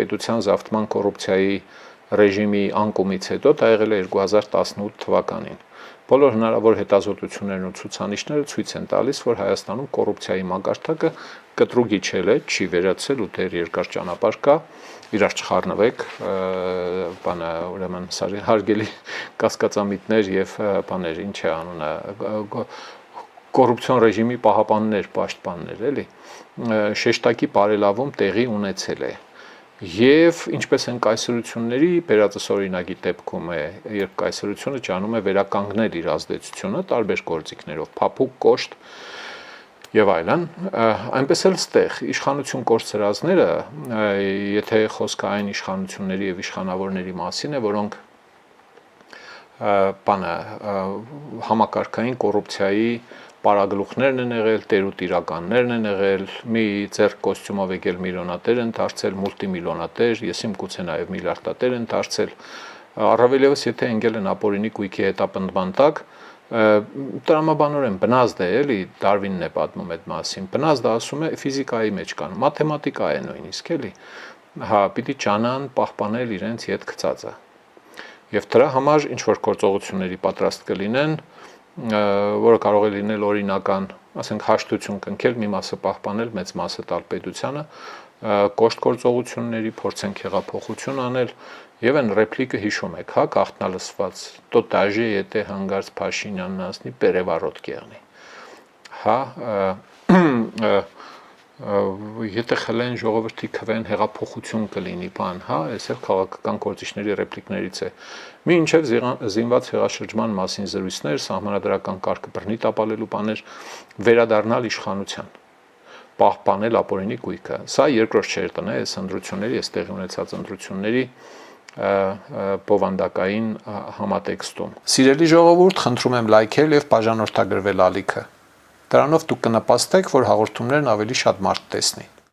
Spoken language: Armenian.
պետության զավթման կոռուպցիայի ռեժիմի անկումից հետո դա եղել է 2018 թվականին։ Բոլոր հնարավոր հետազոտություններն ու ցուցանիշները ցույց են տալիս, որ Հայաստանում կոռուպցիայի մակարդակը կտրուկ իջել է, չի վերացել ու դեռ երկար ճանապարհ կա։ Իրար չխառնվեք, ուրեմն հարգելի կասկածամիտներ եւ բաներ, ինչ է անունը, կոռուպցիոն ռեժիմի պահապաններ, պաշտպաններ, էլի, շեշտակի բարելավում տեղի ունեցել է։ Եվ ինչպես են կայսրությունների բերածս օրինակի դեպքում է, երբ կայսրությունը ջանում է վերականգնել իր ազդեցությունը տարբեր գործիքներով, փափուկ, կոշտ եւ այլն, այնպես էլ ստեղ իշխանություն կորցրածները, եթե խոսքը այն իշխանությունների եւ իշխանավորների մասին է, որոնք համակարգային կոռուպցիայի պարագլուխներն են եղել, տերուտիրականներն են եղել, մի ձեռք կոստյումով եկել միլիոնատեր են դարձել, մուլտիմիլիոնատեր, ես իմ գուցե նաև միլիարդատեր են դարձել, առավելևս եթե ընկել են ապօրինի կույքի հետապնդման տակ, տրամաբանորեն բնազդ է, էլի, Դարվինն է պատմում այդ մասին, բնազդը ասում է ֆիզիկայի մեջ կան, մաթեմատիկա է նույնիսկ, էլի, պիտի ճանան պահպանել իրենց ետ գծածը։ Եվ դրա համար ինչ որ գործողությունների պատրաստ կլինեն, որը կարող է լինել օրինական, ասենք հաշտություն կնքել, մի մասը պահպանել, մեծ մասը տալ պետությանը, կոշտ գործողությունների փորձենք հեղափոխություն անել եւ այն ռեպլիկը հիշում եք, հա, գաղտնալսված, то даже եթե հանգարց Փաշինյանն ասնի Պերևարոտ կեղնի։ Հա, եթե խլեն ժողովրդի քվեն հեղափոխություն կլինի, բան, հա, այս էլ քաղաքական գործիչների ռեպլիկներից է։ Մինչև զինված հեղաշրջման մասին զրույցներ, սահմանադրական կարգը բռնի տապալելու բաներ, վերադառնալ իշխանության, պահպանել ապօրինի կույքը։ Սա երկրորդ շերտն է, այս ընտրությունների, այս տեղի ունեցած ընտրությունների բովանդակային համատեքստում։ Սիրելի ժողովուրդ, խնդրում եմ լայքել եւ բաժանորդագրվել ալիքը։ Դրանով դուք կնպաստեք, որ հաղորդումներն ավելի շատ մարդ տեսնի։